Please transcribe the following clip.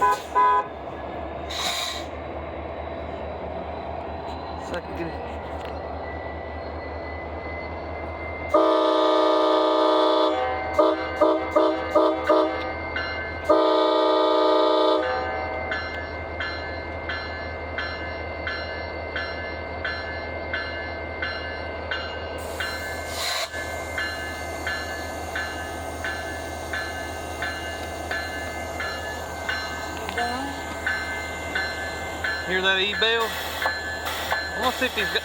So I can get it. Hear that E-bell? I want to see if he's got...